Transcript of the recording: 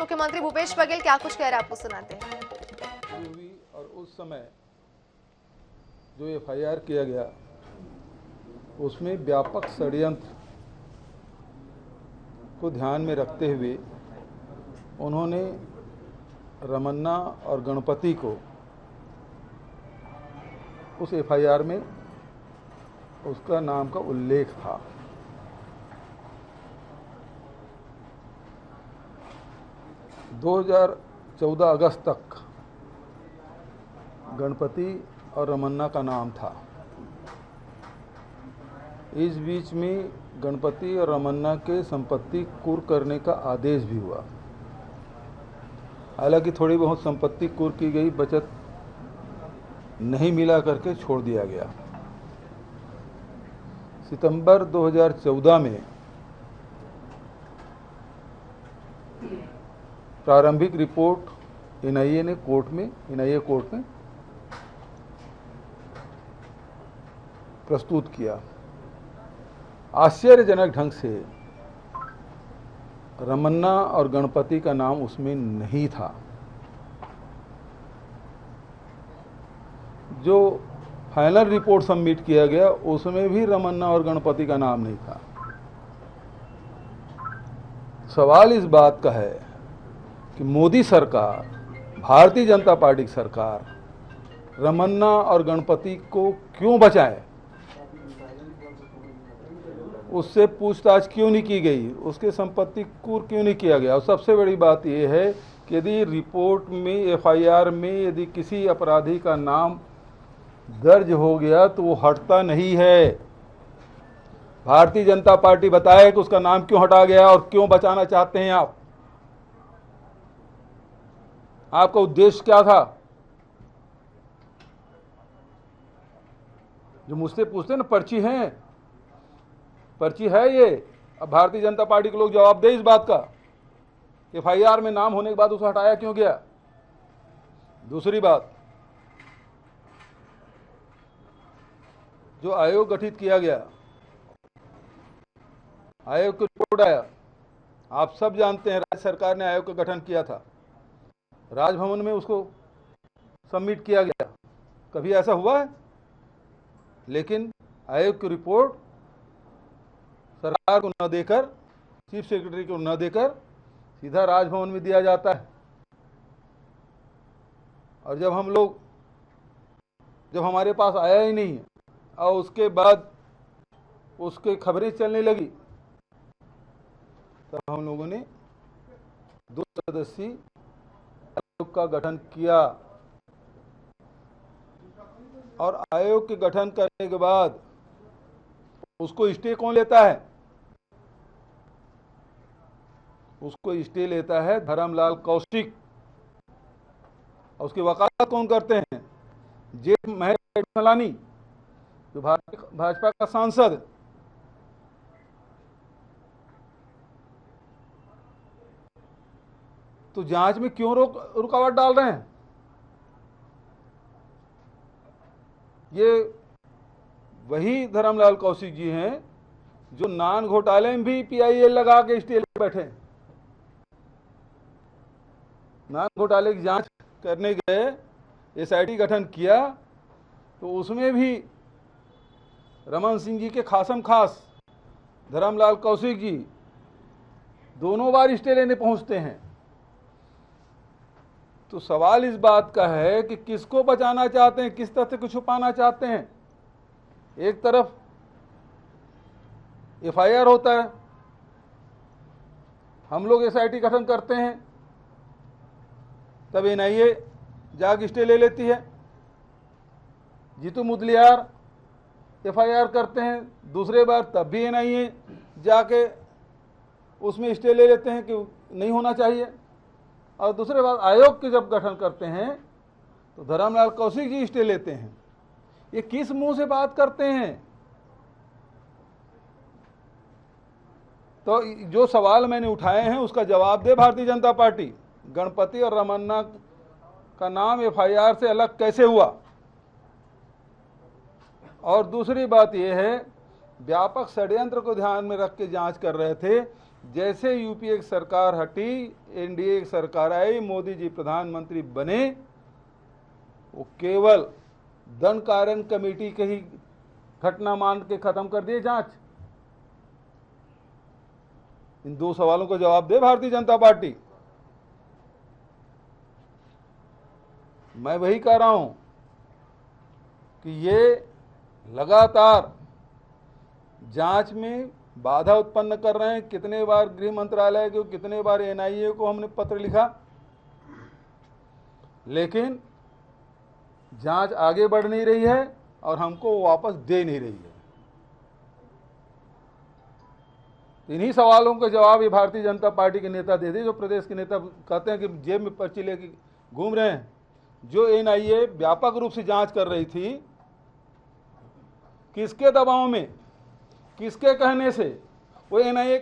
मुख्यमंत्री भूपेश बघेल क्या कुछ कह रहे हैं, आपको सुनाते हैं। हुई और उस समय जो एफआईआर किया गया उसमें व्यापक षड्यंत्र को ध्यान में रखते हुए उन्होंने रमन्ना और गणपति को उस एफआईआर में उसका नाम का उल्लेख था। दो 2014 अगस्त तक गणपति और रमन्ना का नाम था। इस बीच में गणपति और रमन्ना के संपत्ति कुर्क करने का आदेश भी हुआ। हालांकि थोड़ी बहुत संपत्ति कुर्क की गई, बचत नहीं मिला करके छोड़ दिया गया। सितंबर 2014 में प्रारंभिक रिपोर्ट एनआईए कोर्ट में प्रस्तुत किया। आश्चर्यजनक ढंग से रमन्ना और गणपति का नाम उसमें नहीं था। जो फाइनल रिपोर्ट सबमिट किया गया उसमें भी रमन्ना और गणपति का नाम नहीं था। सवाल इस बात का है कि मोदी सरकार, भारतीय जनता पार्टी की सरकार रमन्ना और गणपति को क्यों बचाए, उससे पूछताछ क्यों नहीं की गई, उसके संपत्ति कुर्क क्यों नहीं किया गया। और सबसे बड़ी बात यह है कि यदि रिपोर्ट में, एफआईआर में यदि किसी अपराधी का नाम दर्ज हो गया तो वो हटता नहीं है। भारतीय जनता पार्टी बताए कि उसका नाम क्यों हटा गया और क्यों बचाना चाहते हैं आप। आपका उद्देश्य क्या था? जो मुझसे पूछते हैं ना, पर्ची है ये। अब भारतीय जनता पार्टी के लोग जवाब दे इस बात का, एफआईआर में नाम होने के बाद उसे हटाया क्यों गया। दूसरी बात, जो आयोग गठित किया गया, आयोग की रिपोर्ट आया, आप सब जानते हैं राज्य सरकार ने आयोग का गठन किया था, राजभवन में उसको सबमिट किया गया। कभी ऐसा हुआ है? लेकिन आयोग की रिपोर्ट सरकार को न देकर, चीफ सेक्रेटरी को न देकर सीधा राजभवन में दिया जाता है। और जब हमारे पास आया ही नहीं और उसके बाद उसके खबरें चलने लगी, तब हम लोगों ने 2 सदस्यीय आयोग का गठन किया। और आयोग के गठन करने के बाद उसको स्टे कौन लेता है? उसको स्टे लेता है धर्मलाल कौशिक। और उसकी वकालत कौन करते हैं? जेठमलानी, जो भाजपा का सांसद। तो जांच में क्यों रुकावट डाल रहे हैं? ये वही धर्मलाल कौशिक जी हैं जो नान घोटाले में भी पीआईएल लगा के स्टे ले बैठे। नान घोटाले की जांच करने गए, एसआईटी गठन किया, तो उसमें भी रमन सिंह जी के खासम खास धर्मलाल कौशिक जी दोनों बार स्टे लेने पहुंचते हैं। तो सवाल इस बात का है कि किसको बचाना चाहते हैं, किस तथ्य को छुपाना चाहते हैं। एक तरफ एफआईआर होता है, हम लोग एसआईटी गठन करते हैं, तब एनआईए जाग स्टे ले लेती है। जीतू मुदलियार एफआईआर करते हैं दूसरे बार, तब भी एनआईए जाके उसमें स्टे ले लेते हैं कि नहीं होना चाहिए। और दूसरे बार आयोग के जब गठन करते हैं तो धर्मलाल कौशिक जी स्टे लेते हैं। ये किस मुंह से बात करते हैं? तो जो सवाल मैंने उठाए हैं उसका जवाब दे भारतीय जनता पार्टी। गणपति और रमन्ना का नाम एफआईआर से अलग कैसे हुआ? और दूसरी बात यह है, व्यापक षड्यंत्र को ध्यान में रख के जांच कर रहे थे जैसे यूपीए की सरकार हटी, एनडीए की सरकार आई, मोदी जी प्रधानमंत्री बने, वो केवल दंड कार्य कमेटी के ही घटना मान के खत्म कर दिए जांच। इन दो सवालों का जवाब दे भारतीय जनता पार्टी। मैं वही कह रहा हूं कि ये लगातार जांच में बाधा उत्पन्न कर रहे हैं। कितने बार गृह मंत्रालय को, कितने बार एनआईए को हमने पत्र लिखा, लेकिन जांच आगे बढ़ नहीं रही है और हमको वापस दे नहीं रही है। इन्हीं सवालों के जवाब ये भारतीय जनता पार्टी के नेता दे दे, जो प्रदेश के नेता कहते हैं कि जेब में पर्ची लेके घूम रहे हैं। जो एनआईए व्यापक रूप से जांच कर रही थी, किसके दबाव में, किसके कहने से वो एनआईए